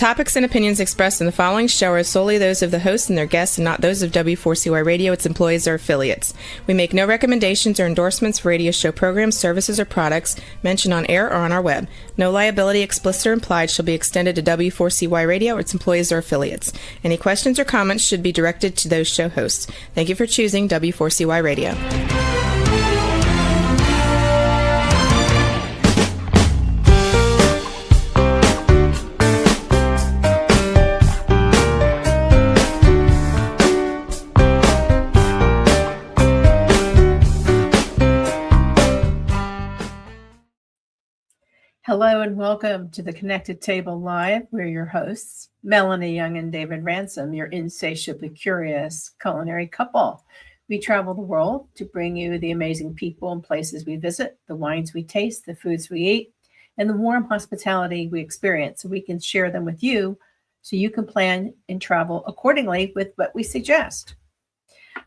topics and opinions expressed in the following show are solely those of the host and their guests and not those of W4CY Radio, its employees, or affiliates. We make no recommendations or endorsements for radio show programs, services, or products mentioned on air or on our web. No liability, explicit or implied, shall be extended to W4CY Radio, its employees, or affiliates. Any questions or comments should be directed to those show hosts. Thank you for choosing W4CY Radio. Hello and welcome to the Connected Table Live. We're your hosts, Melanie Young and David Ransom, your insatiably curious culinary couple. We travel the world to bring you the amazing people and places we visit, the wines we taste, the foods we eat, and the warm hospitality we experience so we can share them with you so you can plan and travel accordingly with what we suggest.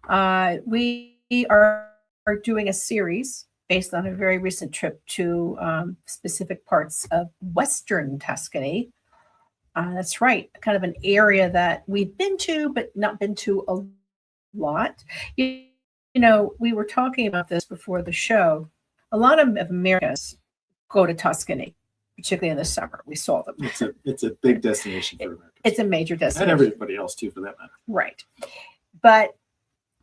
We are doing a series based on a very recent trip to specific parts of Western Tuscany. That's right, kind of an area that we've been to, but not been to a lot. You know, we were talking about this before the show. A lot of Americans go to Tuscany, particularly in the summer. We saw them. It's a big destination for Americans. It's a major destination. And everybody else, too, for that matter. Right. But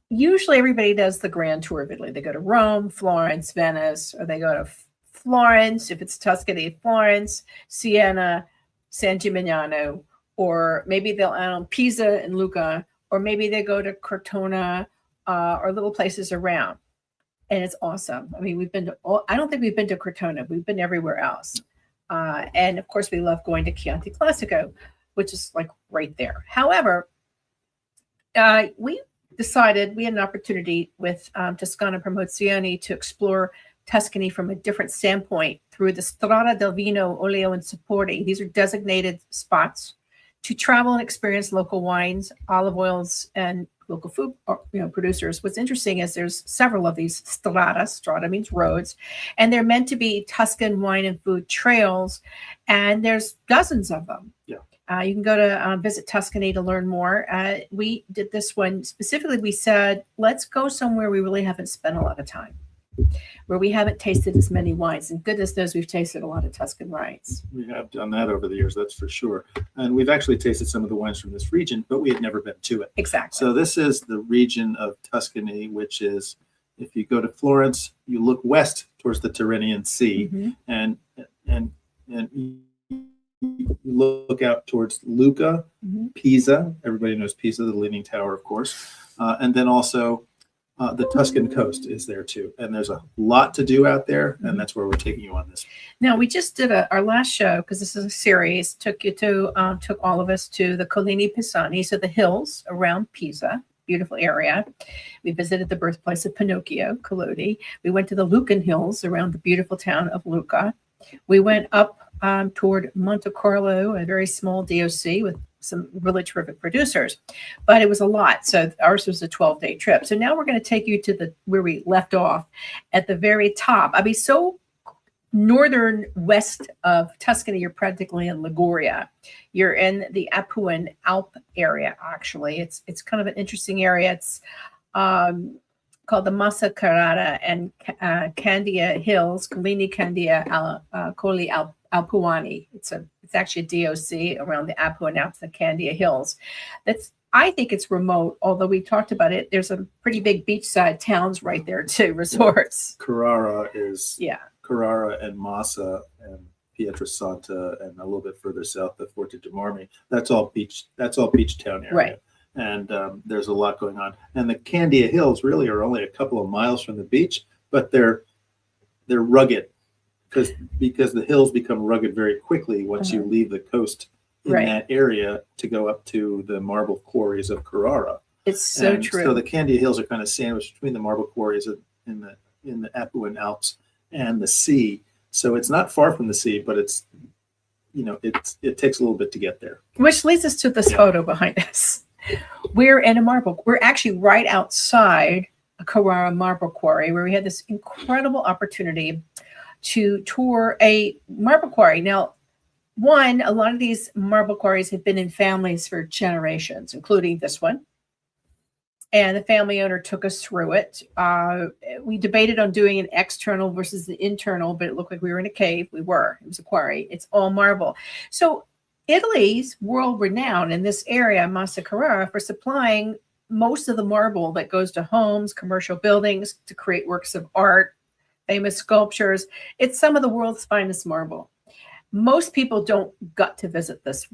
usually everybody does the grand tour of Italy. They go to Rome, Florence, Venice, or they go to Florence, if it's Tuscany, Florence, Siena, San Gimignano, or maybe they'll add on Pisa and Lucca, or maybe they go to Cortona or little places around. And it's awesome. I mean, we've been to I don't think we've been to Cortona. We've been everywhere else. And of course, we love going to Chianti Classico, which is like right there. However, we decided we had an opportunity with Toscana Promozioni to explore Tuscany from a different standpoint through the Strada del Vino, Olio and Sapori. These are designated spots to travel and experience local wines, olive oils, and local food producers. What's interesting is there's several of these strada. Strada means roads, and they're meant to be Tuscan wine and food trails, and there's dozens of them. Yeah. You can go to Visit Tuscany to learn more. We did this one specifically. We said, let's go somewhere we really haven't spent a lot of time, where we haven't tasted as many wines. And goodness knows we've tasted a lot of Tuscan wines. We have done that over the years, that's for sure. And we've actually tasted some of the wines from this region, but we had never been to it. Exactly. So this is the region of Tuscany, which is, if you go to Florence, you look west towards the Tyrrhenian Sea, and you look out towards Lucca, Pisa. Everybody knows Pisa, the Leaning Tower, of course. And then also the Tuscan coast is there too. And there's a lot to do out there, and that's where we're taking you on this. Now, we just did our last show, because this is a series, took all of us to the Collini Pisani, so the hills around Pisa. Beautiful area. We visited the birthplace of Pinocchio, Collodi. We went to the Lucan Hills around the beautiful town of Lucca. We went up toward Montecucco, a very small DOC with some really terrific producers, but it was a lot. So ours was a 12-day trip. So now we're going to take you to where we left off at the very top. I mean, so northern west of Tuscany, you're practically in Liguria. You're in the Apuan Alp area. Actually, it's kind of an interesting area. It's called the Massa Carrara and Candia Hills, Collini Candia Colli Alpuani. It's actually a DOC around the Apuan Alps, the Candia Hills. I think it's remote, although we talked about it. There's some pretty big beachside towns right there too, resorts. Carrara is Carrara and Massa and Pietrasanta, and a little bit further south, the Forte de Marmi. That's all beach town area. Right. And there's a lot going on. And the Candia Hills really are only a couple of miles from the beach, but they're rugged because the hills become rugged very quickly once you leave the coast in that area to go up to the marble quarries of Carrara. It's so true. So the Candia Hills are kind of sandwiched between the marble quarries in the Apuan Alps and the sea. So it's not far from the sea, but it takes a little bit to get there. Which leads us to this photo behind us. We're in a marble. We're actually right outside a Carrara marble quarry, where we had this incredible opportunity to tour a marble quarry. Now, One, a lot of these marble quarries have been in families for generations, including this one. And the family owner took us through it. We debated on doing an external versus the internal, but it looked like we were in a cave. We were. It was a quarry. It's all marble. So Italy's world renowned in this area, Massa Carrara, for supplying most of the marble that goes to homes, commercial buildings, to create works of art, famous sculptures. It's some of the world's finest marble. Most people don't get to visit this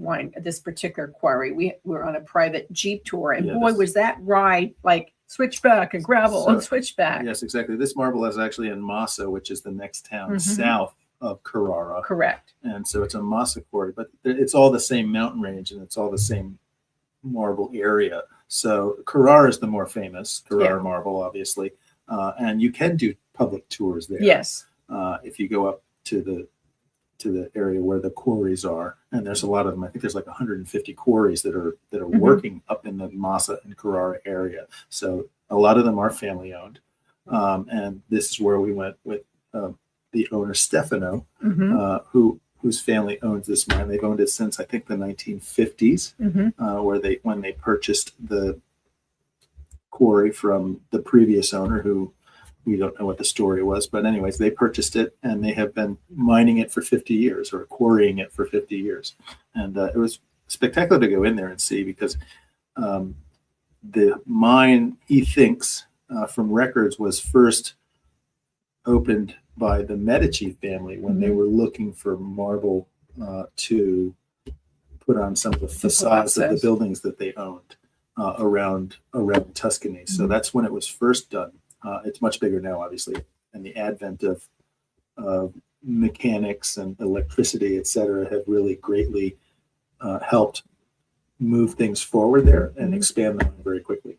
particular quarry. We were on a private Jeep tour, and boy, was that ride like switchback and gravel and switchback. Yes, exactly. This marble is actually in Massa, which is the next town south of Carrara. Correct. And so it's a Massa quarry, but it's all the same mountain range and it's all the same marble area. So Carrara is the more famous, Carrara marble, obviously. And you can do public tours there. Yes. If you go up to the area where the quarries are, and there's a lot of them. I think there's like 150 quarries that are working up in the Massa and Carrara area. So a lot of them are family owned, and this is where we went with the owner Stefano, whose family owns this mine. They've owned it since I think the 1950s, when they purchased the quarry from the previous owner, who we don't know what the story was, but anyways, they purchased it and they have been mining it for 50 years or quarrying it for 50 years. And it was spectacular to go in there and see, because the mine, he thinks, from records, was first opened by the Medici family when they were looking for marble to put on some of the facades of the buildings that they owned around Tuscany. So that's when it was first done. It's much bigger now, obviously, and the advent of mechanics and electricity, et cetera, have really greatly helped move things forward there and expand them very quickly.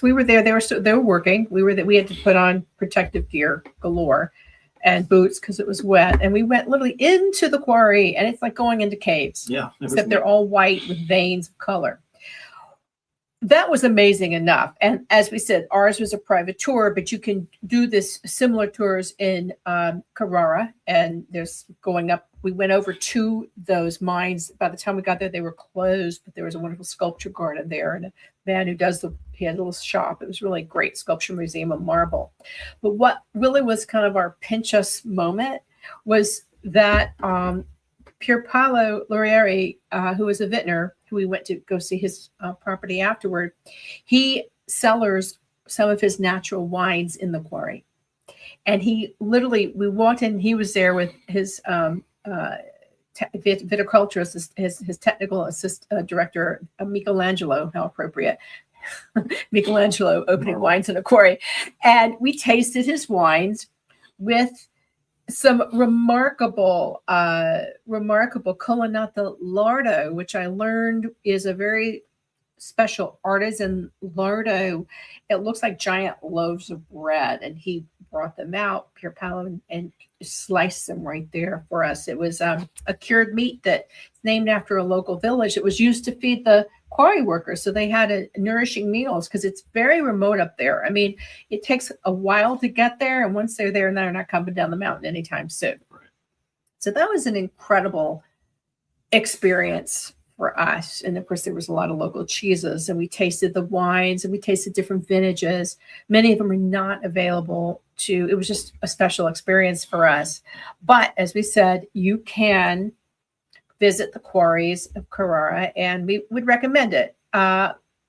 We were there. They were working. We had to put on protective gear galore and boots because it was wet. And we went literally into the quarry, and it's like going into caves. Yeah, except they're all white with veins of color. That was amazing enough. And as we said, ours was a private tour, but you can do this similar tours in Carrara, and there's going up. We went over to those mines. By the time we got there, they were closed, but there was a wonderful sculpture garden there, and a man who he had a little shop. It was really great sculpture museum of marble. But what really was kind of our pinch us moment was that Pier Paolo Lorieri, who was a vintner, who we went to go see his property afterward, he cellars some of his natural wines in the quarry. And we walked in, he was there with his viticulturist, his technical director, Michelangelo, how appropriate. Michelangelo opening wines in a quarry. And we tasted his wines with some remarkable Colonnata lardo, which I learned is a very special artisan lardo. It looks like giant loaves of bread, and he brought them out, Pier Paolo, and sliced them right there for us. It was a cured meat that's named after a local village. It was used to feed the quarry workers, so they had nourishing meals because it's very remote up there. I mean, it takes a while to get there, and once they're there, they're not coming down the mountain anytime soon. Right. So that was an incredible experience for us. And of course, there was a lot of local cheeses, and we tasted the wines, and we tasted different vintages. Many of them are not available it was just a special experience for us. But as we said, you can visit the quarries of Carrara, and we would recommend it.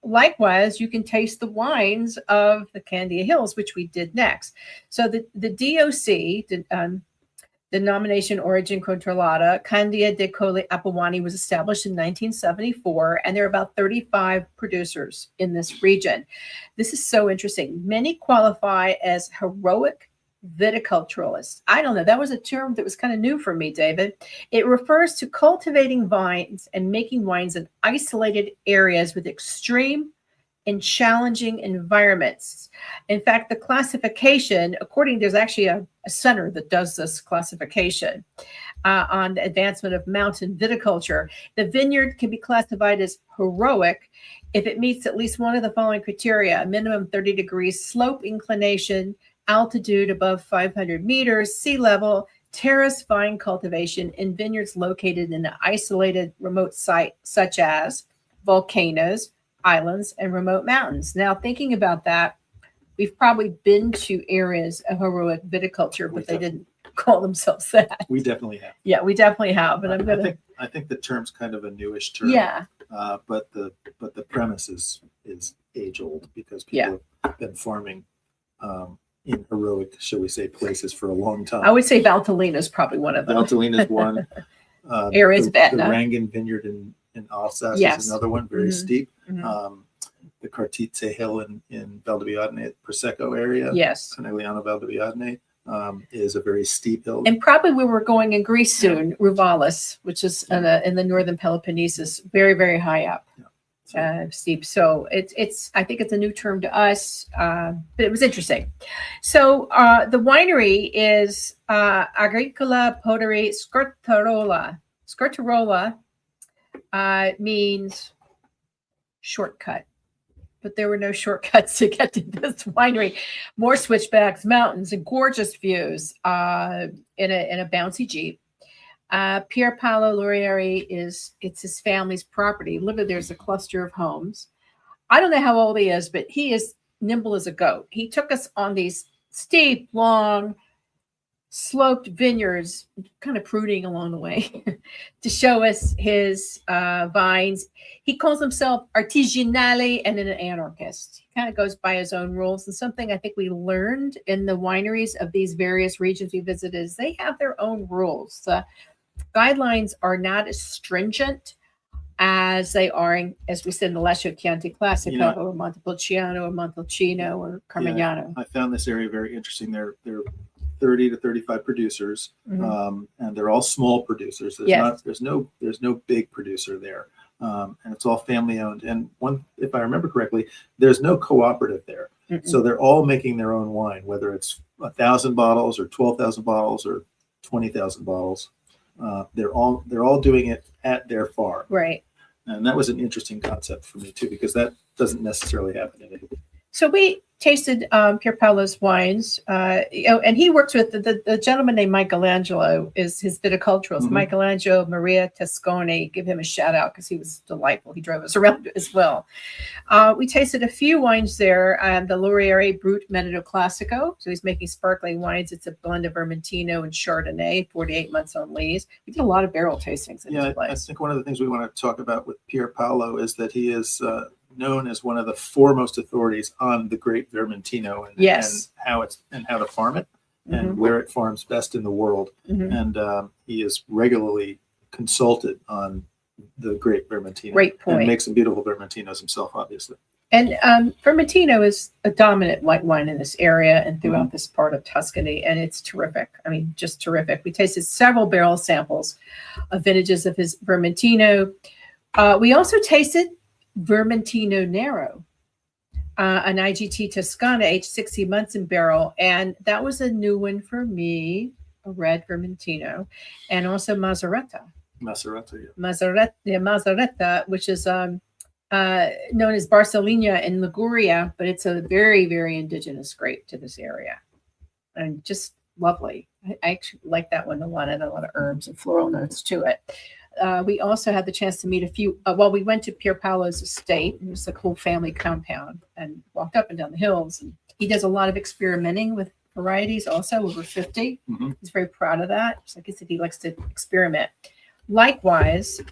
Likewise, you can taste the wines of the Candia Hills, which we did next. So the DOC, Denomination Origin Controllata, Candia dei Colli Apuani, was established in 1974, and there are about 35 producers in this region. This is so interesting. Many qualify as heroic viticulturalists. I don't know. That was a term that was kind of new for me, David. It refers to cultivating vines and making wines in isolated areas with extreme and challenging environments. In fact, the classification, there's actually a center that does this classification on the advancement of mountain viticulture. The vineyard can be classified as heroic if it meets at least one of the following criteria: a minimum 30 degrees slope inclination, altitude above 500 meters, sea level, terrace vine cultivation in vineyards located in an isolated remote site, such as volcanoes, islands, and remote mountains. Now, thinking about that, we've probably been to areas of heroic viticulture, but they didn't call themselves that. We definitely have. Yeah, we definitely have. But I think the term's kind of a newish term. Yeah. But the premise is age old, because people have been farming in heroic, shall we say, places for a long time. I would say Valtellina is probably one of them. Valtellina is one. Areas of Etna. The Rangan Vineyard in Alsace is another one, very steep. The Cartizze Hill in Valdobbiadene, Prosecco area. Yes. Conegliano Valdobbiadene is a very steep hill. And probably where we're going in Greece soon, Rouvalis, which is in the northern Peloponnesus, very, very high up. Steep. So it's I think it's a new term to us, but it was interesting. So the winery is Agricola Poderi Scortarola. Scortarola means shortcut, but there were no shortcuts to get to this winery. More switchbacks, mountains, and gorgeous views in a bouncy Jeep. Pier Paolo Lorieri it's his family's property. Literally, there's a cluster of homes. I don't know how old he is, but he is nimble as a goat. He took us on these steep, long, sloped vineyards, kind of pruning along the way, to show us his vines. He calls himself artigianale and an anarchist. He kind of goes by his own rules. And something I think we learned in the wineries of these various regions we visited is they have their own rules. Guidelines are not as stringent as they are, as we said, in the Lascio Chianti Classico or Montepulciano or Montalcino or Carmignano. I found this area very interesting. They're 30 to 35 producers, and they're all small producers. There's no big producer there, and it's all family owned. And if I remember correctly, there's no cooperative there. So they're all making their own wine, whether it's 1,000 bottles or 12,000 bottles or 20,000 bottles. They're all doing it at their farm. Right. And that was an interesting concept for me too, because that doesn't necessarily happen in Italy. So we tasted Pier Paolo's wines, and he works with the gentleman named Michelangelo is his viticulturalist. Michelangelo Maria Tesconi, give him a shout out because he was delightful. He drove us around as well. We tasted a few wines there. The Lorieri Brut Merito Classico. So he's making sparkling wines. It's a blend of Vermentino and Chardonnay, 48 months on lees. We did a lot of barrel tastings in this place. I think one of the things we want to talk about with Pier Paolo is that he is known as one of the foremost authorities on the grape Vermentino and how to farm it and where it farms best in the world. And he is regularly consulted on the grape Vermentino. Great point. And makes some beautiful Vermentinos himself, obviously. And Vermentino is a dominant white wine in this area and throughout this part of Tuscany, and it's terrific. I mean, just terrific. We tasted several barrel samples of vintages of his Vermentino. We also tasted Vermentino Nero, an IGT Toscana, aged 60 months in barrel. And that was a new one for me, a red Vermentino, and also Mazzaretta. Mazzaretta, which is known as Barcellina in Liguria, but it's a very, very indigenous grape to this area. And just lovely. I actually like that one a lot. It had a lot of herbs and floral notes to it. We also had the chance to meet a few, we went to Pier Paolo's estate. It was a cool family compound and walked up and down the hills. And he does a lot of experimenting with varieties also, over 50. He's very proud of that. Like I said, he likes to experiment. Likewise,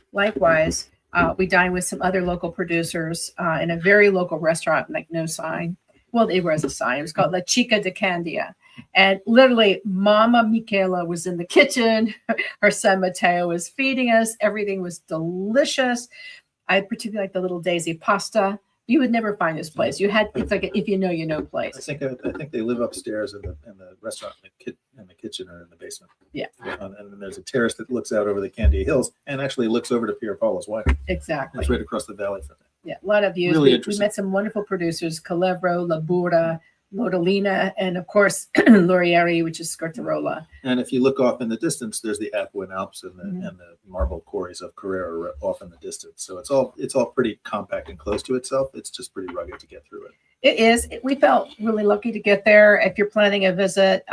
we dined with some other local producers in a very local restaurant, like no sign. Well, there was a sign. It was called La Chica de Candia. And literally, Mama Michela was in the kitchen. Her son Matteo was feeding us. Everything was delicious. I particularly like the little daisy pasta. You would never find this place. It's like if you know place. I think they live upstairs in the restaurant, in the kitchen or in the basement. Yeah. And then there's a terrace that looks out over the Candia Hills and actually looks over to Pier Paolo's winery. Exactly. It's right across the valley from there. Yeah, a lot of views. Really we met some wonderful producers: Calevro, Labura, Lodolina, and of course Lorieri, which is Scortarola. And if you look off in the distance, there's the Apuan Alps and the marble quarries of Carrara off in the distance. So it's all pretty compact and close to itself. It's just pretty rugged to get through it. It is. We felt really lucky to get there. If you're planning a visit,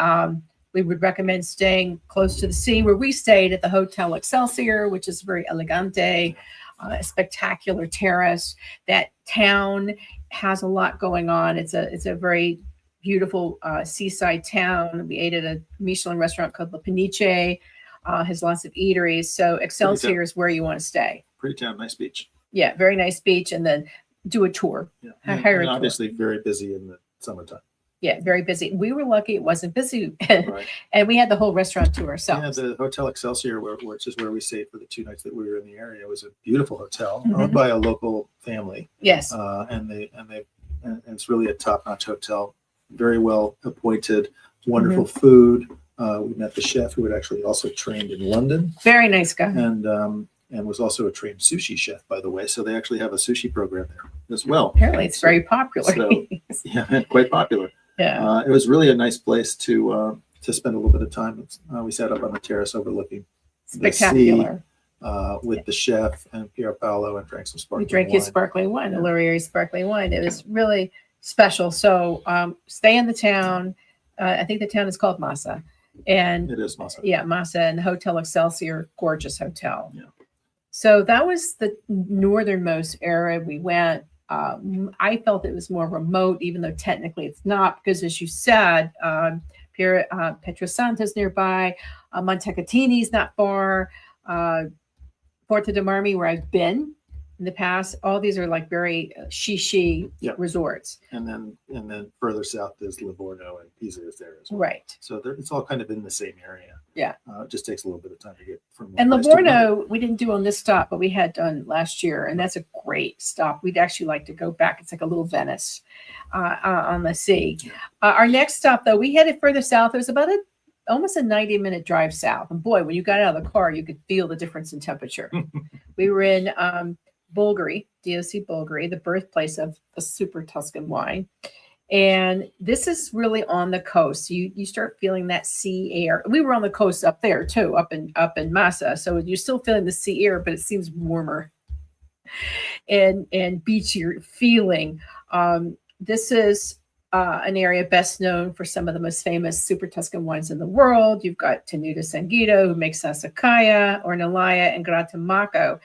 We would recommend staying close to the sea, where we stayed at the Hotel Excelsior, which is very elegante, a spectacular terrace. That town has a lot going on. It's a very beautiful seaside town. We ate at a Michelin restaurant called La Peniche. Has lots of eateries. So Excelsior is where you want to stay. Pretty town, nice beach. Yeah, very nice beach, and then do a tour. Yeah, Hire a and tour. obviously very busy in the summertime. Yeah, very busy. We were lucky it wasn't busy, Right. and we had the whole restaurant to Yeah, ourselves. the Hotel Excelsior, which is where we stayed for the 2 nights that we were in the area, was a beautiful hotel Mhm. owned by a local family, Yes, and it's really a top-notch hotel. Very well appointed, wonderful food. We met the chef who had actually also trained in London, very nice guy. and was also a trained sushi chef, by the way. So they actually have a sushi program there as well. Apparently, it's very popular. So- Yeah, quite popular. Yeah, It was really a nice place to spend a little bit of time. We sat up on the terrace overlooking spectacular. with the chef and Pier Paolo, and drank some We sparkling drank wine. his sparkling wine, the Yeah. Laurier sparkling wine. It was really special. So stay in the town. I think the town is called Massa. And It is Massa. yeah, Massa and the Hotel Excelsior, gorgeous hotel. Yeah. So that was the northernmost area we went. I felt it was more remote, even though technically it's not, because as you said, Pietrosanto's nearby, Montecatini's not far, Porto de Marmi, where I've been in the past. All these are like very shishi Yeah. resorts. And then further south is Livorno, and Pisa is there as well. Right. So it's all kind of in the same area. Yeah. It just takes a little bit of time to get from one And place to another. Livorno, we didn't do on this stop, but we had done last year, and that's a great stop. We'd actually like to go back. It's like a little Venice on the sea. Our next stop, though, we headed further south. It was about almost a 90-minute drive south. And boy, when you got out of the car, you could feel the difference in temperature. We were in Bolgheri, DOC Bolgheri, the birthplace of the super Tuscan wine. And this is really on the coast. You start feeling that sea air. We were on the coast up there too, up in Massa. So you're still feeling the sea air, but it seems warmer and beachier feeling. This is an area best known for some of the most famous super Tuscan wines in the world. You've got Tenuta Sanguido, who makes Sassicaia, Ornellaia, and Grattamacco.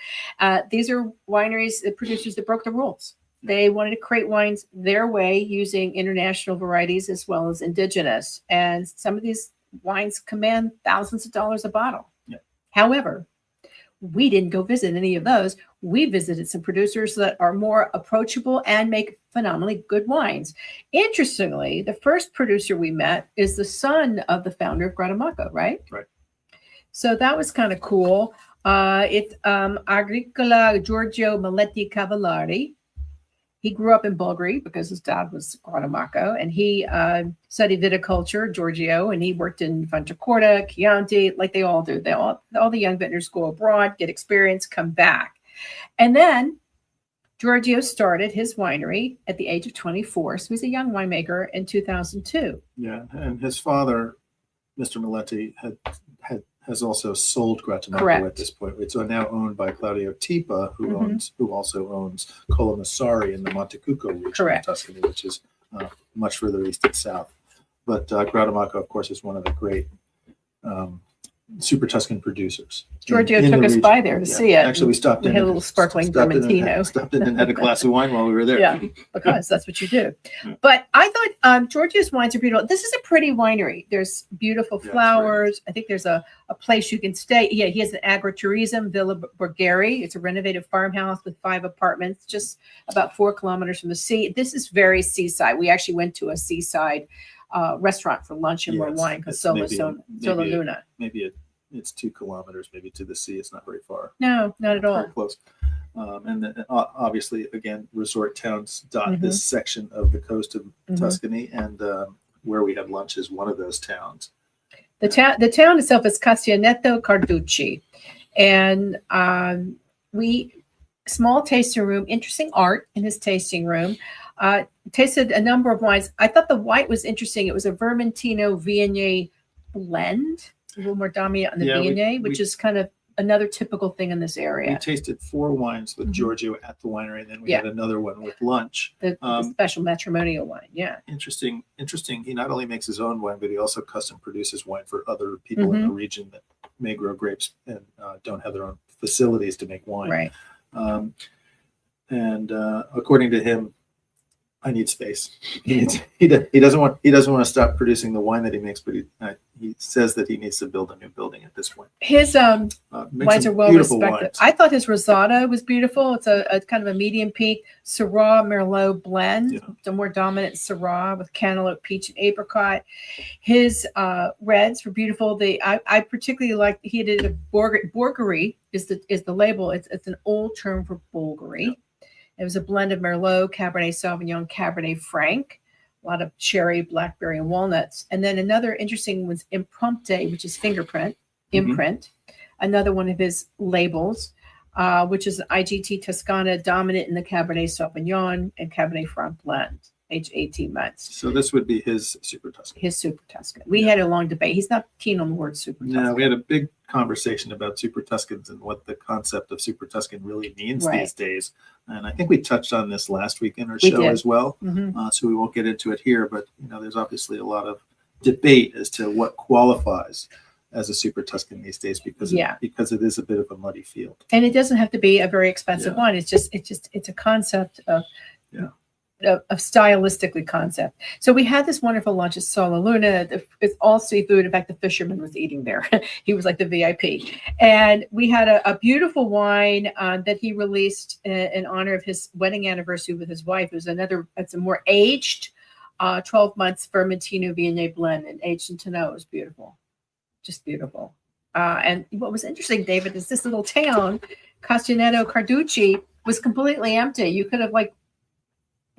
These are wineries, the producers that broke the rules. They wanted to create wines their way using international varieties as well as indigenous. And some of these wines command thousands of dollars a bottle. Yeah. However, we didn't go visit any of those. We visited some producers that are more approachable and make phenomenally good wines. Interestingly, the first producer we met is the son of the founder of Grattamacco, right? Right. So that was kind of cool. It's Agricola Giorgio Maletti Cavallari. He grew up in Bolgheri because his dad was Grattamacco, and he studied viticulture, Giorgio, and he worked in Fontecorda, Chianti, like they all do. All the young vintners go abroad, get experience, come back. And then Giorgio started his winery at the age of 24. So he's a young winemaker in 2002. Yeah, and his father, Mr. Maletti, has also sold Grattamacco Correct. at this point. It's now owned by Claudio Tipa, who Mhm. also owns Colonnassari in the Montecucco region Correct. of Tuscany, which is much further east and south. But Grattamacco, of course, is one of the great super Tuscan producers. Giorgio in the took us region. by there to Yeah. see it. Actually, we stopped We in. had a and little sparkling stopped in and Vermentino. stopped in and had a glass of wine while we were there. Yeah, because that's what you do. Yeah. But I thought Giorgio's wines are beautiful. This is a pretty winery. There's beautiful Yeah, it's flowers. I think there's a place you can stay. Yeah, he has an agritourism, Villa Bolgheri. It's a renovated farmhouse with 5 apartments, just about 4 kilometers from the sea. This is very seaside. We actually went to a seaside restaurant for lunch and more Yes, wine because it's Sola maybe Luna. Maybe it's 2 kilometers, maybe to the sea. It's not very far. No, not at all. Very close. And then, obviously, again, resort towns dot Mhm. this section of the coast of Mhm. Tuscany, and where we had lunch is one of those towns. The town itself is Castianetto Carducci, and small tasting room, interesting art in his tasting room. Tasted a number of wines. I thought the white was interesting. It was a Vermentino Viognier blend, a little more dominant on the Yeah, Viognier, which is kind of another typical thing in this We area. tasted 4 wines with Giorgio at the winery, and then we had another one with lunch. The special matrimonial wine. Yeah. Interesting. He not only makes his own wine, but he also custom produces wine for other people in the region that may grow grapes and don't have their own facilities to make wine. Right. And according to him, I need space. He doesn't want to stop producing the wine that he makes, but he says that he needs to build a new building at this point. His wines are well respected. Wines. I thought his Rosado was beautiful. It's a kind of a medium peak Syrah Merlot blend. Yeah. The more dominant Syrah with cantaloupe, peach, and apricot. His reds were beautiful. I particularly liked, he did a Bolgheri is the label. It's an old term for Bolgheri. Yeah. It was a blend of Merlot, Cabernet Sauvignon, Cabernet Franc, a lot of cherry, blackberry, and walnuts. And then another interesting was Imprente, which is imprint. Another one of his labels, which is an IGT Toscana dominant in the Cabernet Sauvignon and Cabernet Franc blend, aged 18 months. So this would be his Super Tuscan. His Super Tuscan. We had a long debate. He's not keen on the word Super Tuscan. No, we had a big conversation about Super Tuscans and what the concept of Super Tuscan really means these days. And I think we touched on this last week in our show as well. So we won't get into it here, but there's obviously a lot of debate as to what qualifies as a Super Tuscan these days because it is a bit of a muddy field. And it doesn't have to be a very expensive wine. It's a concept of a stylistically concept. So we had this wonderful lunch at Sola Luna. It's all seafood. In fact, the fisherman was eating there. He was like the VIP. And we had a beautiful wine that he released in honor of his wedding anniversary with his wife. It's a more aged 12 months Vermentino Viognier blend and aged in Tonneau. It was beautiful. Just beautiful. And what was interesting, David, is this little town, Castianetto Carducci, was completely empty. You could have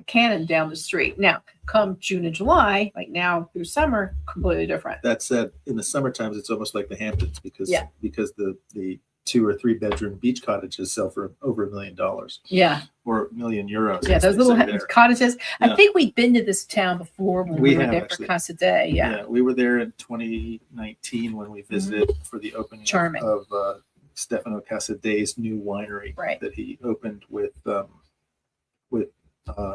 cannon down the street. Now, come June and July, like now through summer, completely different. That said, in the summer times, it's almost like the Hamptons because the 2 or 3 bedroom beach cottages sell for over $1 million. Yeah. Or €1 million. Yeah, those little cottages. Yeah. I think we've been to this town before when we were there for Casa Day. Yeah, we were there in 2019 when we visited for the opening of Stefano Casadei's new winery that he opened with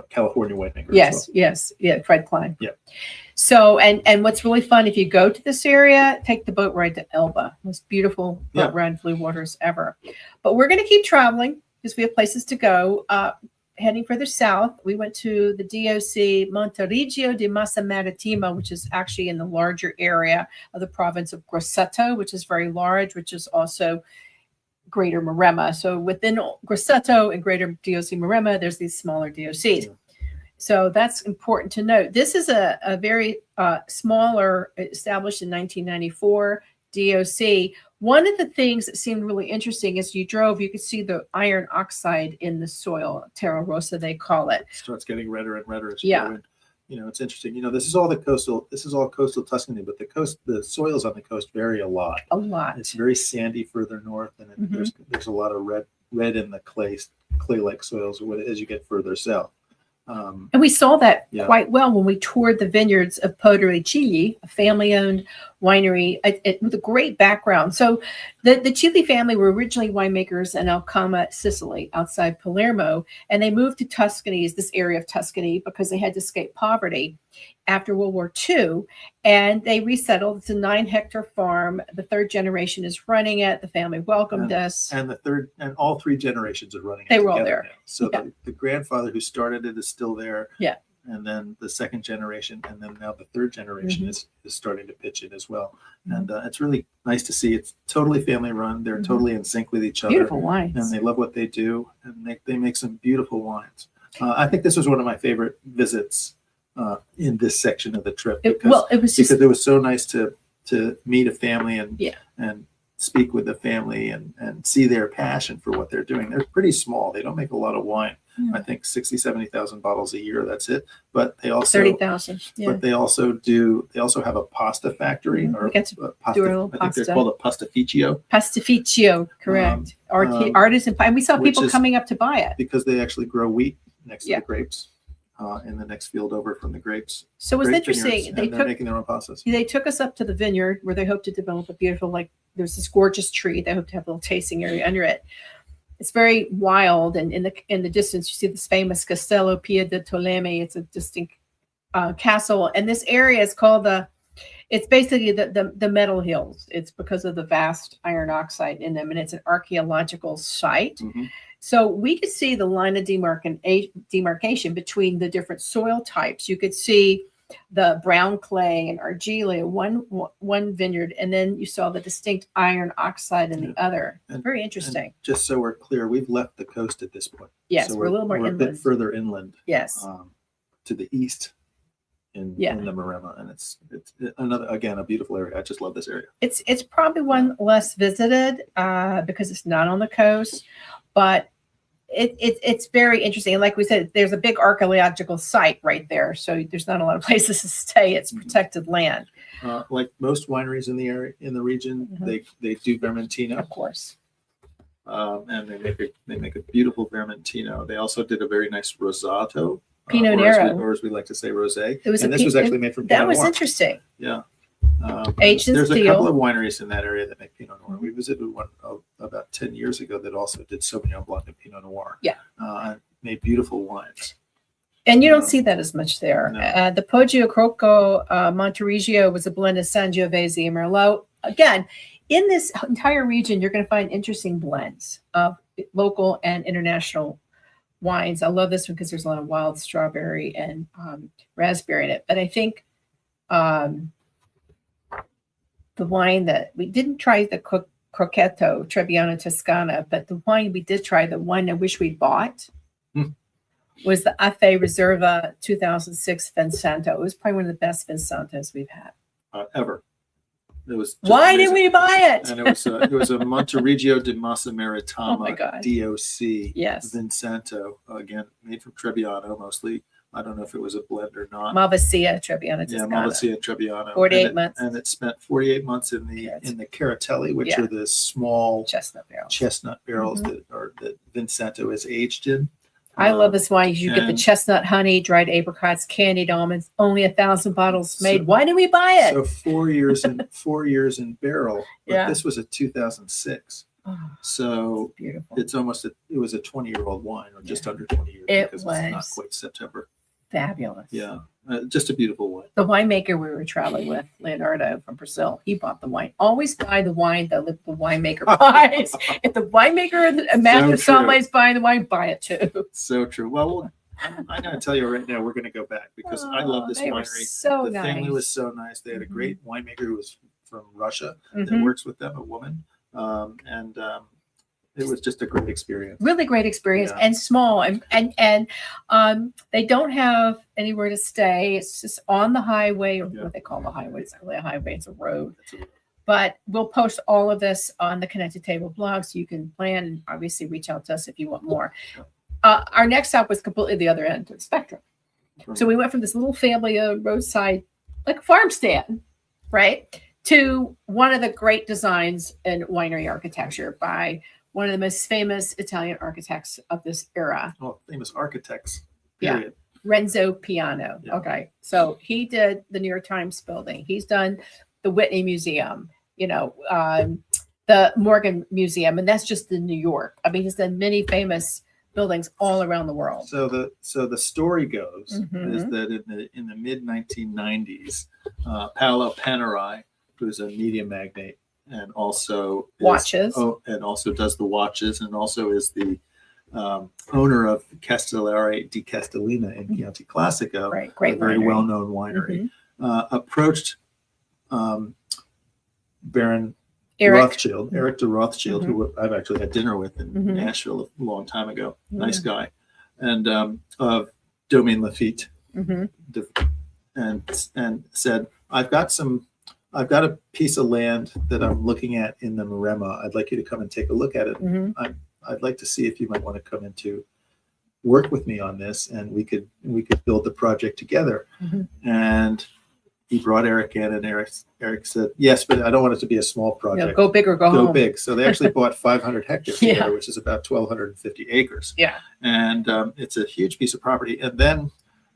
California winemaker. Yes, Fred Klein. Yeah. So, and what's really fun, if you go to this area, take the boat ride to Elba. Most beautiful boat ride, blue waters ever. But we're going to keep traveling because we have places to go. Heading further south, we went to the DOC Monterigio di Massa Marittima, which is actually in the larger area of the province of Grosseto, which is very large, which is also Greater Maremma. So within Grosseto and Greater DOC Maremma, there's these smaller DOCs. Yeah. So that's important to note. This is a very smaller, established in 1994 DOC. One of the things that seemed really interesting as you drove, you could see the iron oxide in the soil, terra rossa they call it. It starts getting redder and redder as you go in. It's interesting. This is all coastal Tuscany, but the soils on the coast vary a lot. It's very sandy further north, and there's a lot of red in the clay-like soils as you get further south. And we saw that quite well when we toured the vineyards of Podere Chili, a family-owned winery with a great background. So the Chili family were originally winemakers in Alcama, Sicily, outside Palermo, and they moved to Tuscany, this area of Tuscany, because they had to escape poverty after World War II, and they resettled. It's a 9-hectare farm. The 3rd generation is running it. The family welcomed us. And all 3 generations are running it. They were all there. Now. So the grandfather who started it is still there. Yeah. And then the 2nd generation, and then now the 3rd generation is starting to pitch in as well. And it's really nice to see. It's totally family run. They're totally in sync with each other. Beautiful wines. And they love what they do, and they make some beautiful wines. I think this was one of my favorite visits in this section of the trip because it was so nice to meet a family and speak with the family and see their passion for what they're doing. They're pretty small. They don't make a lot of wine. I think 70,000 bottles a year. That's it. But they also 30,000. Yeah. But they also have a pasta factory or pasta. I think they're called a pastificio. Pastificio, correct. Artisan pie. And we saw people coming up to buy it because they actually grow wheat next to the grapes. In the next field over from the grapes. So it was interesting. They're making their own pastas. They took us up to the vineyard where they hope to develop a beautiful there's this gorgeous tree. They hope to have a little tasting area under it. It's very wild, and in the distance you see this famous Castello Pia de Toleme. It's a distinct castle, and this area is called it's basically the metal hills. It's because of the vast iron oxide in them, and it's an archaeological site. Mm-hmm. So we could see the line of demarcation between the different soil types. You could see the brown clay and argilla, one vineyard, and then you saw the distinct iron oxide in the other. Very interesting. And just so we're clear, we've left the coast at this point. Yes, so we're a little more inland. A bit further inland. Yes. To the east in the Maremma, and it's another, again, a beautiful area. I just love this area. It's probably one less visited because it's not on the coast, but it's very interesting. And like we said, there's a big archaeological site right there, so there's not a lot of places to stay. It's protected land. Like most wineries in the area, in the region, they do Vermentino, of course, and they make a beautiful Vermentino. They also did a very nice Rosato, Pinot Nero, or as we like to say, Rosé. This was actually made from Pinot That was Noir. Interesting. Yeah. Aged in There's steel. a couple of wineries in that area that make Pinot Noir. We visited one about 10 years ago that also did Sauvignon Blanc and Pinot Noir. Yeah. And made beautiful wines. And you don't see that as much there. No. The Poggio Crocco Monterigio was a blend of Sangiovese and Merlot. Again, in this entire region, you're going to find interesting blends of local and international wines. I love this one because there's a lot of wild strawberry and raspberry in it. But I think the wine that we didn't try, the Crocchetto Trebbiano Toscana, but the wine we did try, the one I wish we bought, was the Affe Reserva 2006 Vinsanto. It was probably one of the best Vinsantos we've had Ever. It was. Why amazing. didn't we buy it? And it was a Monterigio di Massa Marittima Oh my God. DOC Yes. Vinsanto, again made from Trebbiano mostly. I don't know if it was a blend or not. Malvasia Trebbiano Toscana. Yeah, Malvasia Trebbiano. 48 months. And it spent 48 months in the Caratelli, which are the small chestnut barrels. that Vinsanto is aged in. I love this wine. You get the chestnut honey, dried apricots, candied almonds. Only 1,000 bottles made. Why didn't we buy it? So 4 years in barrel. But this was a 2006. Oh, so beautiful. It was a 20-year-old wine, or just under 20 years. Because it's not quite September. Fabulous. Yeah. Just a beautiful wine. The winemaker we were traveling with, Leonardo from Brazil, he bought the wine. Always buy the wine that the winemaker buys. If the winemaker and the master sommelier is buying the wine, buy it too. So true. Well, I'm going to tell you right now, we're going to go back because I love this winery. The family was so nice. They had a great winemaker who was from Russia that works with them, a woman. It was just a great experience. Really great experience, and small, and they don't have anywhere to stay. It's just on the highway, or what they call the highway. It's not really a highway; it's a road. But we'll post all of this on the Connected Table blog, so you can plan and obviously reach out to us if you want more. Our next stop was completely the other end of the spectrum. So we went from this little family roadside, like farm stand, right, to one of the great designs in winery architecture by one of the most famous Italian architects of this era. Oh, famous architects. Period. Yeah. Renzo Piano. Yeah. Okay. So he did the New York Times building. He's done the Whitney Museum, the Morgan Museum, and that's just in New York. I mean, he's done many famous buildings all around the world. So the story goes is that in the mid 1990s, Paolo Panerai, who's a media magnate, and also does the watches, and also is the owner of Castellare di Castellina in Chianti Classico, a very well-known winery, approached Baron Eric de Rothschild, who I've actually had dinner with in Nashville a long time ago. Nice guy, and of Domaine Lafitte, and said, I've got a piece of land that I'm looking at in the Maremma. I'd like you to come and take a look at it. I'd like to see if you might want to come in to work with me on this, and we could build the project together. And he brought Eric in, and Eric said, yes, but I don't want it to be a small project. Go big or go home. Go big. So they actually bought 500 hectares there, which is about 1,250 acres. Yeah. And it's a huge piece of property. And then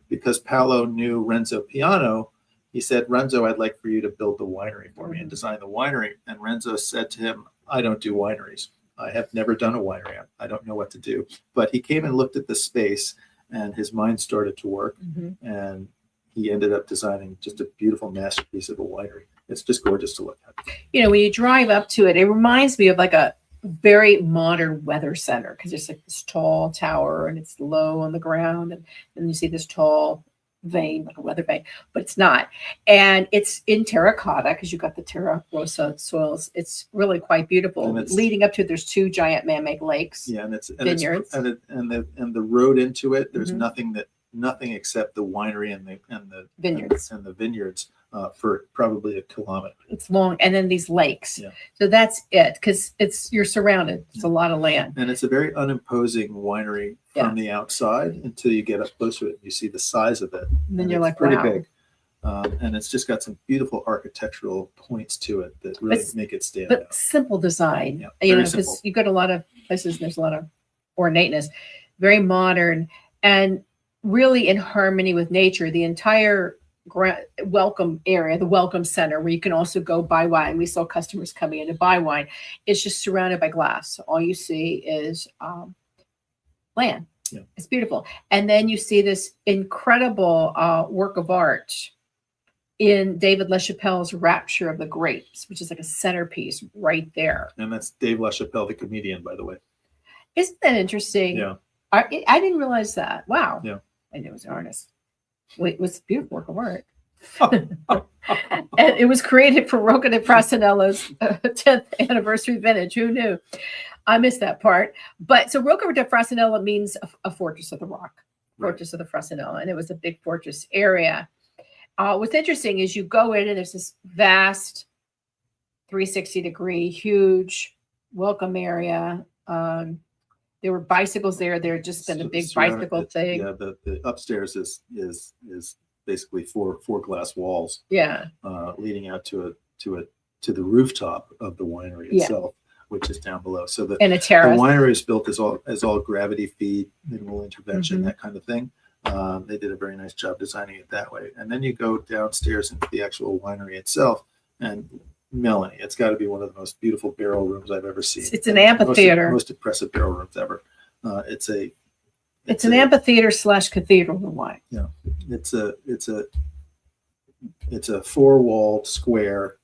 because Paolo knew Renzo Piano, he said, Renzo, I'd like for you to build the winery for me and design the winery. And Renzo said to him, I don't do wineries. I have never done a winery. I don't know what to do. But he came and looked at the space, and his mind started to work. And he ended up designing just a beautiful masterpiece of a winery. It's just gorgeous to look at. You know, when you drive up to it, it reminds me of like a very modern weather center, because there's like this tall tower and it's low on the ground, and then you see this tall vane, like a weather vane, but it's not. And it's in terracotta because you've got the terra rossa soils. It's really quite beautiful. Leading up to it, there's 2 giant man-made lakes. Yeah, and vineyards. The road into it, there's nothing except the winery and the vineyards for probably a kilometer. It's long, and then these lakes. Yeah. So that's it, because you're surrounded. It's a lot of land, and it's a very unimposing winery from the outside until you get up close to it. You see the size of it, and then you're like, pretty wow. big. And it's just got some beautiful architectural points to it that really make it stand out. Simple design, you know, because you go to a lot of places and there's a lot of ornateness, very modern and really in harmony with nature. The entire welcome area, the welcome center, where you can also go buy wine. We saw customers coming in to buy wine. It's just surrounded by glass. All you see is land. Yeah. It's beautiful. And then you see this incredible work of art in David LaChapelle's Rapture of the Grapes, which is like a centerpiece right there. And that's Dave LaChapelle, the comedian, by the way. Isn't that interesting? Yeah. I didn't realize that. Wow. Yeah. I knew it was an artist. It was a beautiful work of art. And it was created for Rocca di Frasenella's 10th anniversary vintage. Who knew? I missed that part. But so Rocca di Frasenella means a fortress of the rock, fortress of the Frasenella. And it was a big fortress area. What's interesting is you go in and there's this vast 360-degree, huge welcome area. There were bicycles there. There had just been a big bicycle thing. Yeah, the upstairs is basically four glass walls. Yeah, leading out to the rooftop of the winery itself, which is down below. So and a terrace. The winery is built as all gravity feed, minimal intervention, that kind of thing. They did a very nice job designing it that way. And then you go downstairs into the actual winery itself, and Melanie, it's got to be one of the most beautiful barrel rooms I've ever seen. It's an amphitheater. Most impressive barrel rooms ever. It's an amphitheater / cathedral of wine. Yeah, it's a 4-walled square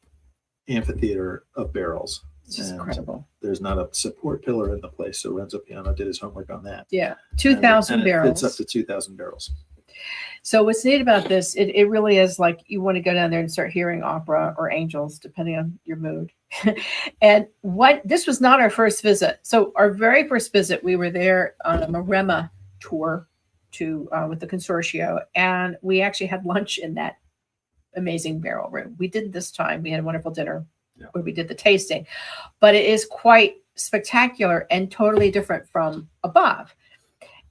amphitheater of barrels. It's just incredible. There's not a support pillar in the place, so Renzo Piano did his homework on that. Yeah, 2,000 barrels. It's up to 2,000 barrels. So what's neat about this, it really is like you want to go down there and start hearing opera or angels, depending on your mood. And this was not our first visit. So our very first visit, we were there on a Maremma tour with the consortio, and we actually had lunch in that amazing barrel room. We did this time. We had a wonderful dinner where we did the tasting, but it is quite spectacular and totally different from above.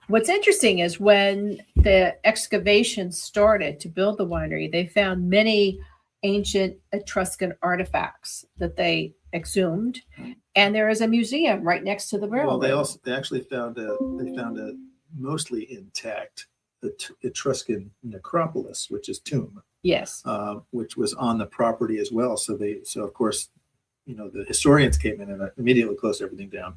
What's interesting is when the excavation started to build the winery, they found many ancient Etruscan artifacts that they exhumed, and there is a museum right next to the barrel. Well, they actually found a mostly intact Etruscan necropolis, which is tomb. Yes. Which was on the property as well. So of course, the historians came in and immediately closed everything down.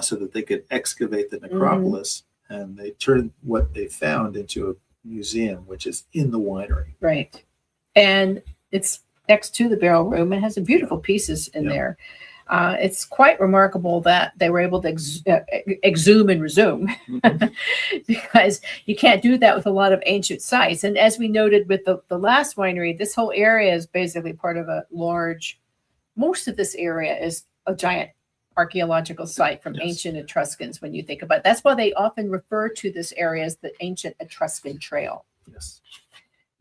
So that they could excavate the necropolis, and they turned what they found into a museum, which is in the winery. Right. And it's next to the barrel room. It has some beautiful pieces in there. It's quite remarkable that they were able to exhume and resume, because you can't do that with a lot of ancient sites. And as we noted with the last winery, this whole area is basically part of most of this area is a giant archaeological site from ancient Etruscans. When you think about it, that's why they often refer to this area as the ancient Etruscan Trail. Yes.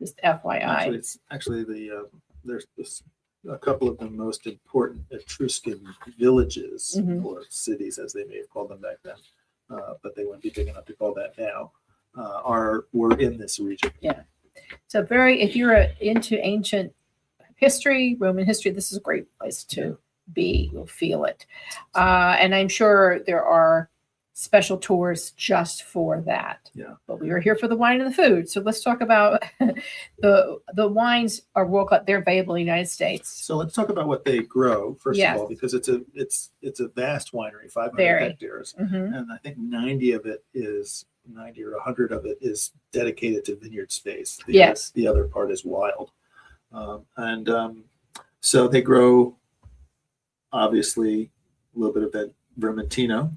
Just FYI. Actually there's a couple of the most important Etruscan villages or cities, as they may have called them back then, but they wouldn't be big enough to call that now. Were in this region. Yeah. So if you're into ancient history, Roman history, this is a great place to be. You'll feel it. And I'm sure there are special tours just for that. Yeah. But we were here for the wine and the food. So let's talk about the wines are they're available in the United States. So let's talk about what they grow first Yes. of all, because it's a vast winery, 500 Very. hectares, Mm-hmm. and I think 90 or 100 of it is dedicated to vineyard space. The other part is wild, so they grow obviously a little bit of that Vermentino.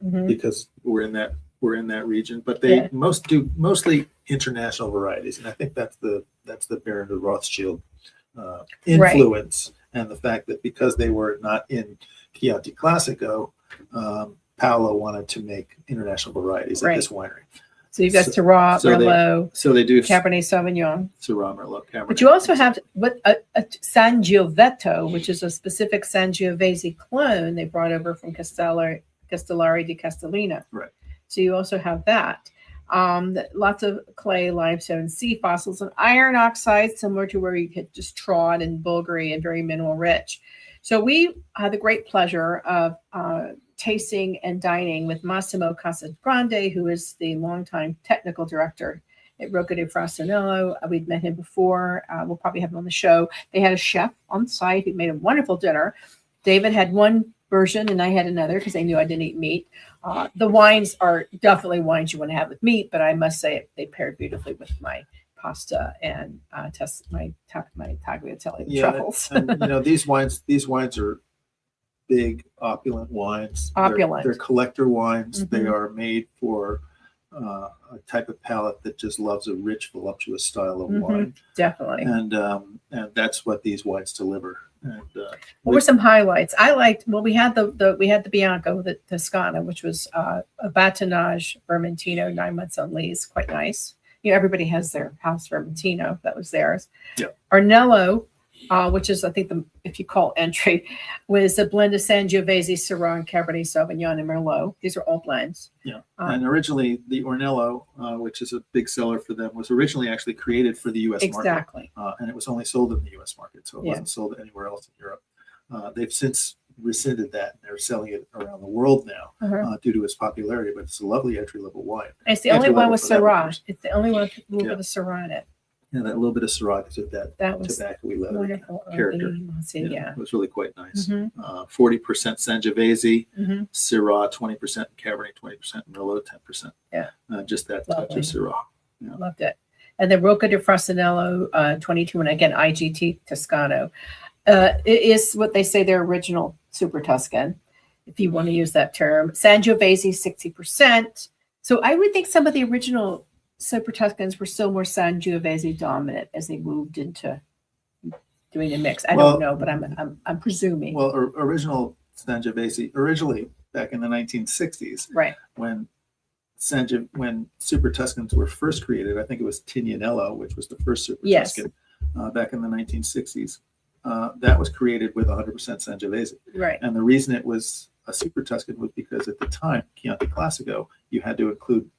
Mm-hmm. Because we're in that region, but they mostly international varieties, and I think that's the Baron de Rothschild influence, and the fact that because they were not in Chianti Classico, Paolo wanted to make international varieties at this winery. So you've got Syrah, Merlot. So they do Cabernet Sauvignon. Syrah, Merlot, Cabernet. But you also have a Sangiovese, which is a specific Sangiovese clone they brought over from Castellari di Castellina. Right. So you also have that. Lots of clay, limestone, sea fossils, and iron oxide, similar to where you could just trod in Bolgheri and very mineral rich. So we had the great pleasure of tasting and dining with Massimo Casagrande, who is the longtime technical director at Rocca di Frassinello. We'd met him before. We'll probably have him on the show. They had a chef on site who made a wonderful dinner. David had one version and I had another because they knew I didn't eat meat. The wines are definitely wines you want to have with meat, but I must say they paired beautifully with my pasta and my tagliatelle truffles. And these wines are big, opulent wines. They're collector wines. Mm-hmm. They are made for a type of palate that just loves a rich, voluptuous style of wine. Definitely. And that's what these wines deliver. And what were some highlights? I liked. Well, we had the Bianco, the Toscana, which was a Batonnage Vermentino, 9 months on lees, quite nice. Everybody has their house Vermentino. That was theirs. Yeah. Arnello, which is I think if you call entry, was a blend of Sangiovese, Syrah, and Cabernet Sauvignon and Merlot. These are all blends. Yeah. And originally the Ornello, which is a big seller for them, was originally actually created for the U.S. market. Exactly. And it was only sold in the U.S. market, so it wasn't sold anywhere else in Europe. They've since rescinded that, and they're selling it around the world now due to its popularity. But it's a lovely entry-level wine. And it's the only one with Syrah. It's the only one with a little bit of Syrah in it. Yeah, that little bit of Syrah because of that was tobacco-y leather character. It was really quite nice. 40% Sangiovese, Syrah 20%, Cabernet 20%, Merlot 10%. Yeah, just that touch of Syrah. Yeah. Loved it. And then Rocca di Frassinello 22, and again IGT Toscano. It is what they say their original Super Tuscan, if you want to use that term. Sangiovese 60%. So I would think some of the original Super Tuscans were still more Sangiovese dominant as they moved into doing the mix. I don't know, but I'm presuming. Well, original Sangiovese, originally back in the 1960s, right? When Super Tuscans were first created, I think it was Tignanello, which was the first Super Tuscan back in the 1960s. That was created with 100% Sangiovese. Right. And the reason it was a Super Tuscan was because at the time, Chianti Classico, you had to include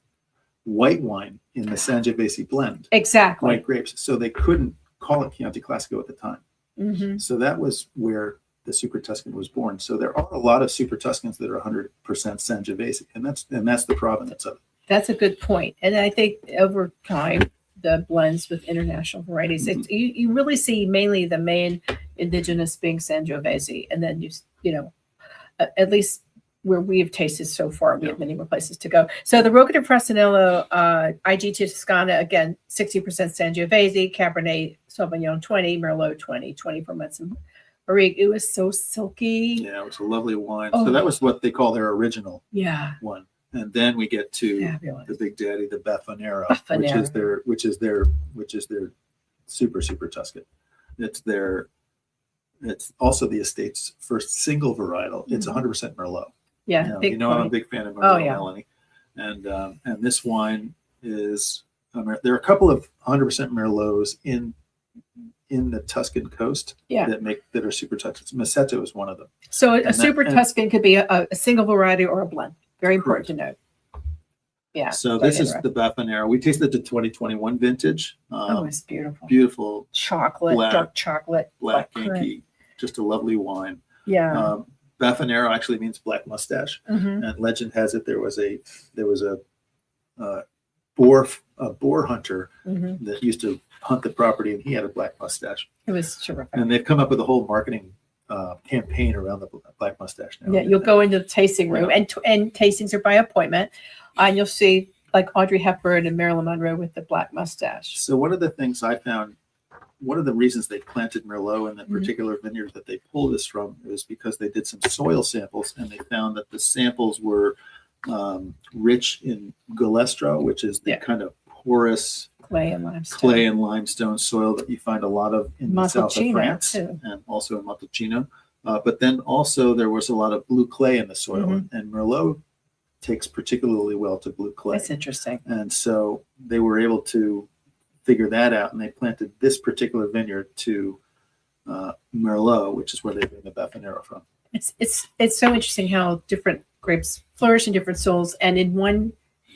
white wine in the Sangiovese blend. Exactly. White grapes. So they couldn't call it Chianti Classico at the time. Mm-hmm. So that was where the Super Tuscan was born. So there are a lot of Super Tuscans that are 100% Sangiovese, and that's the provenance of it. That's a good point. And I think over time, the blends with international varieties, you really see mainly the main indigenous being Sangiovese, and then at least where we've tasted so far, we have many more places to go. So the Rocca di Frassinello IGT Toscana, again, 60% Sangiovese, Cabernet Sauvignon 20, Merlot 20, 24 months in barrique. It was so silky. Yeah, it was a lovely wine. So that was what they call their original one. And then we get to the big daddy, the Baffanero, which is their super Tuscan. It's also the estate's first single varietal. It's 100% Merlot. Yeah, I'm a big fan of Merlot, Melanie. And this wine is there are a couple of 100% Merlots in the Tuscan coast that are super Tuscans. Massetto is one of them. So a super Tuscan could be a single variety or a blend. Very important to note. Yeah. So this is the Baffanero. We tasted the 2021 vintage. It's beautiful. Beautiful chocolate, dark chocolate, black inky. Just a lovely wine. Yeah. Baffanero actually means black mustache, and legend has it there was a boar hunter that used to hunt the property, and he had a black mustache. It was terrific. And they've come up with a whole marketing campaign around the black mustache now. Yeah, you'll go into the tasting room, and tastings are by appointment, and you'll see like Audrey Hepburn and Marilyn Monroe with the black mustache. So one of the things I found, one of the reasons they planted Merlot in that particular vineyard that they pulled this from is because they did some soil samples, and they found that the samples were rich in galestro, which is the kind of porous clay and limestone soil that you find a lot of in the south of France too. And also in Montalcino. But then also there was a lot of blue clay in the soil, and Merlot takes particularly well to blue clay. That's interesting. And so they were able to figure that out, and they planted this particular vineyard to Merlot, which is where they bring the Baffanero from. It's so interesting how different grapes flourish in different soils, and in one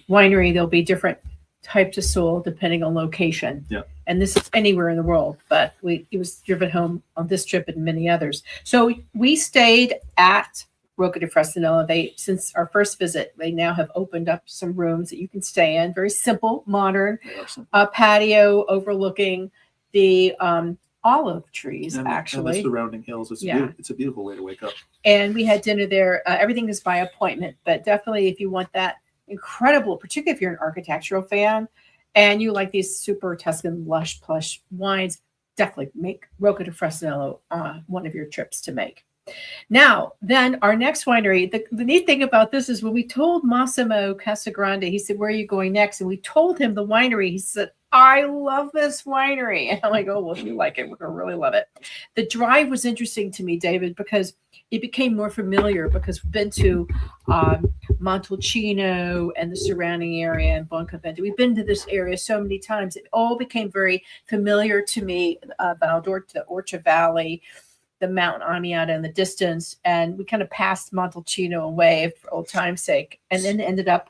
winery there'll be different types of soil depending on location. Yeah. And this is anywhere in the world, but it was driven home on this trip and many others. So we stayed at Rocca di Frastinello. Since our first visit, they now have opened up some rooms that you can stay in. Very simple, modern, patio overlooking the olive trees, and the surrounding hills. It's a beautiful way to wake up. And we had dinner there. Everything is by appointment, but definitely if you want that incredible, particularly if you're an architectural fan and you like these super Tuscan lush plush wines, definitely make Rocca di Frastinello one of your trips to make. Now, then our next winery, the neat thing about this is when we told Massimo Casagrande, he said, where are you going next? And we told him the winery. He said, I love this winery. And I'm like, oh, well, if you like it, we're going to really love it. The drive was interesting to me, David, because it became more familiar because we've been to Montalcino and the surrounding area and Buonavento. We've been to this area so many times. It all became very familiar to me, Valdorta, the Orcia Valley, the Mount Amiata in the distance, and we kind of passed Montalcino away for old time's sake, and then ended up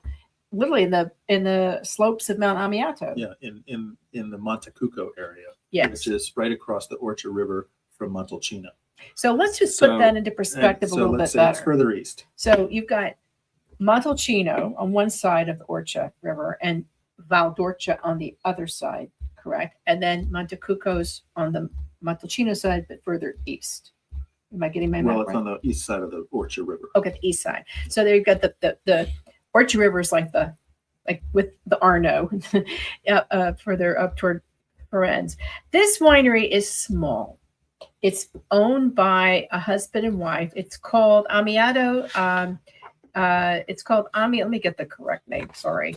literally in the slopes of Mount Amiata. Yeah, in the Montecucco area, yes, which is right across the Orcia River from Montalcino. So let's just put that into perspective a little bit better. It's further east. So you've got Montalcino on one side of the Orcia River and Valdorta on the other side, correct? And then Montecucco's on the Montalcino side, but further east. Am I getting my map right? Well, it's on the east side of the Orcia River. Okay, the east side. So there you've got the Orcia River is like with the Arno further up toward Firenze. This winery is small. It's owned by a husband and wife. It's called Amiato. It's called Let me get the correct name. Sorry,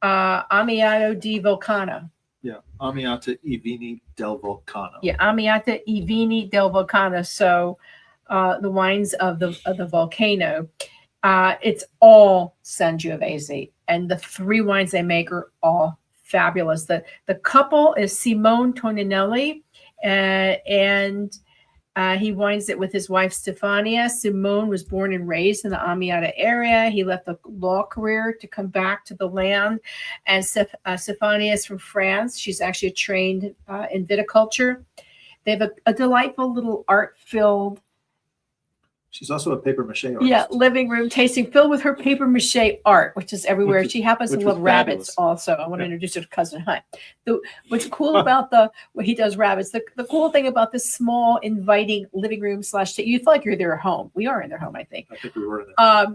Amiato di Vulcano. Yeah, Amiata I Vini del Vulcano. Yeah, Amiata I Vini del Vulcano. So the wines of the volcano. It's all Sangiovese, and the three wines they make are all fabulous. The couple is Simone Toninelli, and he wines it with his wife Stefania. Simone was born and raised in the Amiata area. He left a law career to come back to the land. And Stefania is from France. She's actually trained in viticulture. They have a delightful little art-filled. She's also a paper mache artist. Yeah, living room tasting filled with her paper mache art, which is everywhere. She happens to love rabbits also. I want to introduce her to Cousin Hunt. What's cool about he does rabbits, the cool thing about this small, inviting living room / you feel like you're there at home. We are in their home, I think. I think we were in there.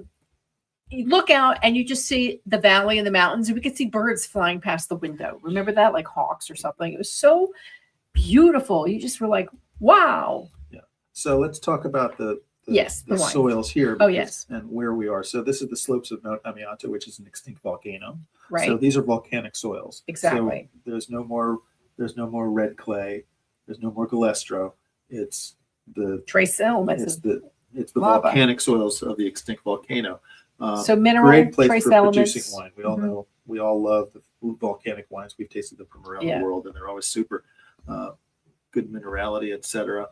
You look out and you just see the valley and the mountains, and we could see birds flying past the window. Remember that? Like hawks or something. It was so beautiful. You just were like, wow. Yeah. So let's talk about the soils here. Oh, yes. And where we are. So this is the slopes of Mount Amiata, which is an extinct volcano. Right. So these are volcanic soils. Exactly. So there's no more red clay. There's no more galestro. It's the trace elements. It's the volcanic soils of the extinct volcano. So mineral great place trace for elements. producing wine. We all know. We all love the volcanic wines. We've tasted them from around the world, and they're always super good minerality, etc.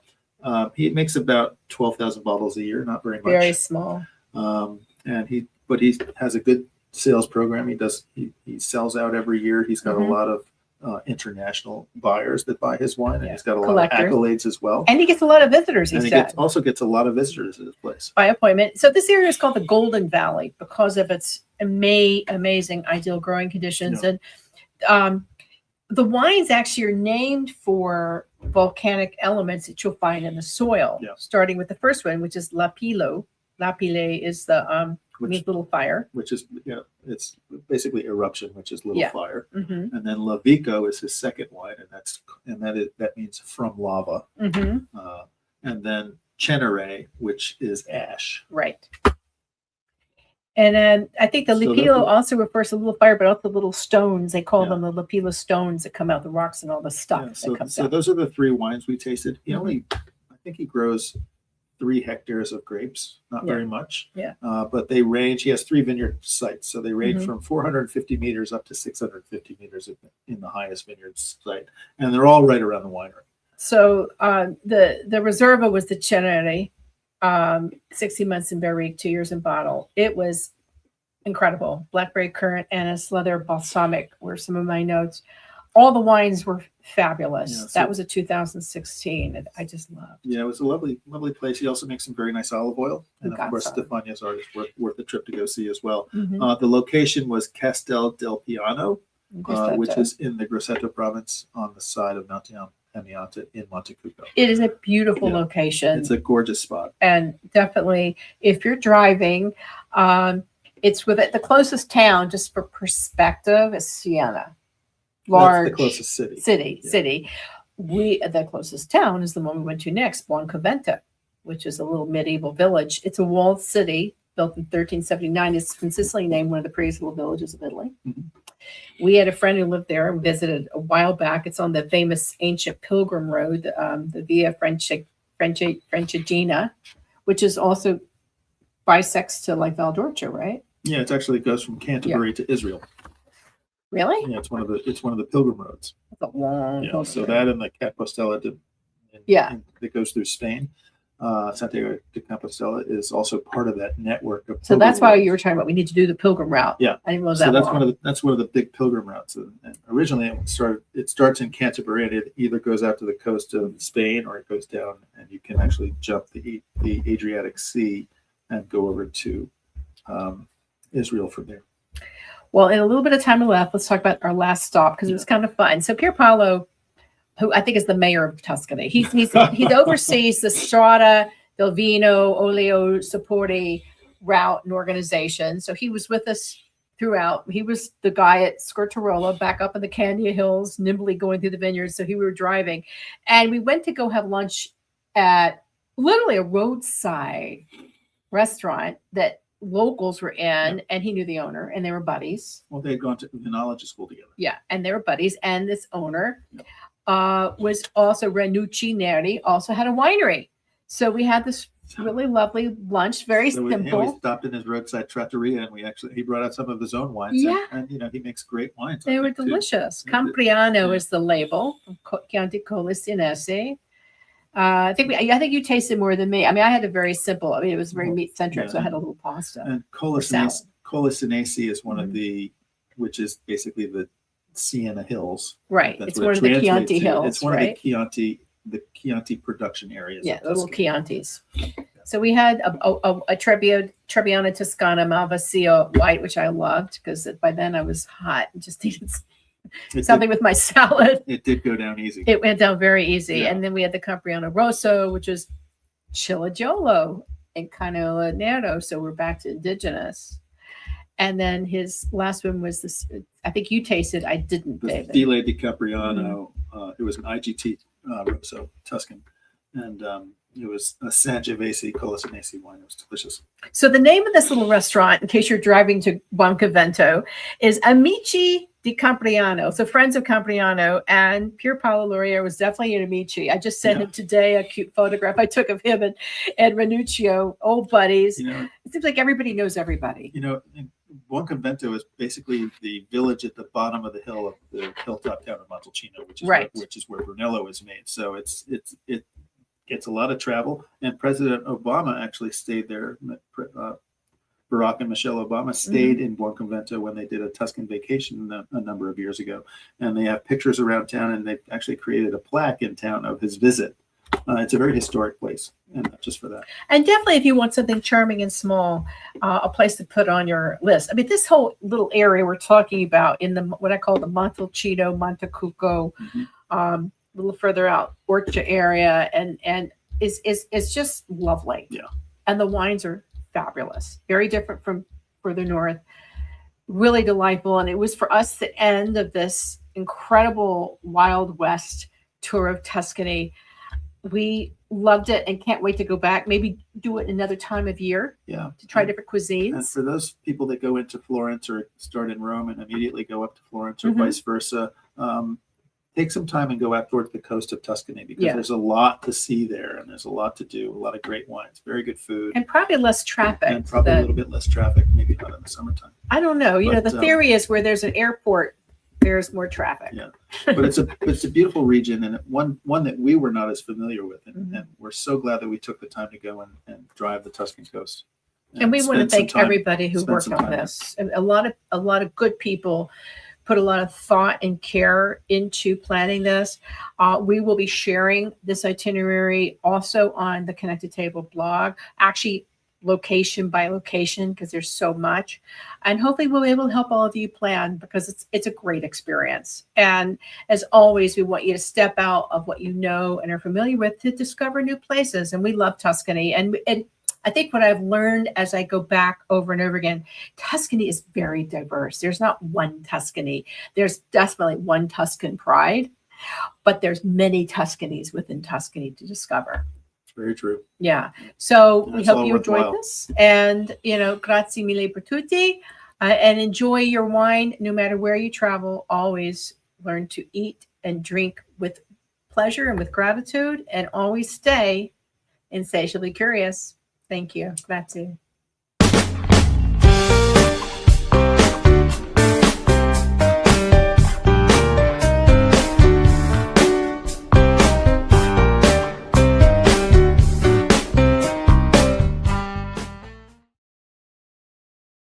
He makes about 12,000 bottles a year, not very much. Very small. And he has a good sales program. He sells out every year. He's got a lot of international buyers that buy his wine, and Yeah. he's got a lot Collectors. of accolades as well. And he gets a lot of visitors, he And he said, also gets a lot of visitors at his place. by appointment. So this area is called the Golden Valley because of its amazing ideal growing conditions. Yeah. And the wines actually are named for volcanic elements that you'll find in the soil, Yeah. starting with the first one, which is lapilo. Lapile is the means little fire. Which is, it's basically eruption, which is little Yeah. fire. Mm-hmm. And then Lavico is his second wine, and that means from lava. Mm-hmm. And then Cenere, which is ash. Right. And then I think the So lapilo those are- also refers to little fire, but also little stones. They call Yeah. them the lapilo stones that come out the rocks and all the stuff Yeah, that comes so out. those are the three wines we tasted. He Mhm. I think he grows 3 hectares of grapes, not Yeah. very much. Yeah. But they range, he has 3 vineyard sites. So they range Mhm. from 450 meters up to 650 meters in the highest vineyard site. And they're all right around the winery. So the Reserva was the Cenere, 60 months in barrique, 2 years in bottle. It was incredible. Blackberry currant, anise, leather, balsamic were some of my notes. All the wines were fabulous. Yeah, so- That was a 2016. And I just loved. Yeah, it was a lovely, lovely place. He also makes some very nice olive oil. We And of got course, some. Stefania's art is worth a trip to go see as well. Mhm. The location was Castel del Piano, which Grosseto. is in the Grosseto province on the side of Mount Amiata in Montecucco. It is a beautiful Yeah. location. It's a gorgeous spot. And definitely, if you're driving, it's with it. The closest town, just for perspective, is Siena. Large That's the closest city. City. The closest town is the one we went to next, Buoncovento, which is a little medieval village. It's a walled city built in 1379. It's consistently named one of the prettiest little villages of Italy. Mhm. We had a friend who lived there and visited a while back. It's on the famous ancient pilgrim road, the Via Francigena, which is also bisects to like Valdorcia, right? Yeah, it actually goes from Canterbury to Israel. Really? Yeah, it's one of the pilgrim roads. That's a long Yeah, pilgrim so road. that and the Compostela that goes through Spain. Santiago de Compostela is also part of that network of. So that's why pilgrim you were talking about we need to do the pilgrim route. Yeah. I didn't know roads. that So long. that's one of the big pilgrim routes. And originally it starts in Canterbury and it either goes out to the coast of Spain or it goes down and you can actually jump the Adriatic Sea and go over to Israel from there. Well, in a little bit of time left, let's talk about our last stop because it was kind of fun. So Pier Paolo, who I think is the mayor of Tuscany, he oversees the Strada del Vino, Olio and Sapori route and organization. So he was with us throughout. He was the guy at Scortarola, back up in the Candia Hills, nimbly going through the vineyards. So we were driving, and we went to go have lunch at literally a roadside restaurant that locals were in, and he knew the owner, and they were buddies. Well, they had gone to vinology school together. Yeah, and they were buddies. And this owner was also Ranucci Neri, also had a winery. So we had this really lovely lunch, very So we simple. stopped in his roadside trattoria and he brought out some of his own wines. Yeah. And he makes great wines. They I were think, too. delicious. Yeah. Campriano Yeah. is the label. Chianti Colicinese. I think you tasted more than me. I mean, I had a very simple. I mean, it was very meat centric, Yeah. so I had a little pasta. And salad. Colicinese is one Mhm. of which is basically the Siena Hills. Right. That's It's what one it of the translates Chianti to. Hills. It's one right? of the Chianti production areas. Yeah, of the little Tuscany. Chiantis. So we had a Trebbiano Toscana Malvasia white, which I loved because by then I was hot and just needed something with my salad. It did go down easy. It went down very easy. Yeah. And then we had the Campriano Rosso, which is Chilagiolo and Canolo Nero. So we're back to indigenous. And then his last one was this, I think you tasted, I didn't, The David. Filet di Capriano. It was an IGT Rosso Tuscan. And it was a Sangiovese Colicinese wine. It was delicious. So the name of this little restaurant, in case you're driving to Buoncovento, is Amici di Campriano. So friends of Campriano, and Pier Paolo Loria was definitely an Amici. I just sent him today a cute photograph I took of him and Ranuccio, old buddies. It seems like everybody knows everybody. Buoncovento is basically the village at the bottom of the hill of the hilltop town of Montalcino, which is where Brunello is made. So it gets a lot of travel, and President Obama actually stayed there Barack and Michelle Obama stayed in Buonconvento when they did a Tuscan vacation a number of years ago. And they have pictures around town, and they've actually created a plaque in town of his visit. It's a very historic place, and just for that. And definitely, if you want something charming and small, a place to put on your list. I mean, this whole little area we're talking about in the what I call the Montalcino, Montecucco, a little further out, Orcha area, and it's just lovely. Yeah. And the wines are fabulous, very different from further north. Really delightful, and it was for us the end of this incredible Wild West tour of Tuscany. We loved it and can't wait to go back. Maybe do it another time of year. Yeah. To try different cuisines. And for those people that go into Florence or start in Rome and immediately go up to Florence or vice versa, take some time and go out towards the coast of Tuscany, because there's a lot to see there, and there's a lot to do. A lot of great wines, very good food, and probably less traffic. And probably a little bit less traffic, maybe not in the summertime. I don't know. You know, the theory is where there's an airport, there's more traffic. Yeah, but it's a beautiful region, and one that we were not as familiar with, and we're so glad that we took the time to go and drive the Tuscan coast. And we want to thank everybody who worked on this. And a lot of good people put a lot of thought and care into planning this. We will be sharing this itinerary also on the Connected Table blog, actually location by location, because there's so much. And hopefully we'll be able to help all of you plan, because it's a great experience. And as always, we want you to step out of what you know and are familiar with to discover new places. And we love Tuscany. And I think what I've learned as I go back over and over again, Tuscany is very diverse. There's not one Tuscany. There's definitely one Tuscan pride, but there's many Tuscanies within Tuscany to discover. Very true. Yeah. So we That's hope all you enjoyed worthwhile. this, and grazie mille per tutti, and enjoy your wine no matter where you travel. Always learn to eat and drink with pleasure and with gratitude, and always stay insatiably curious. Thank you. Grazie.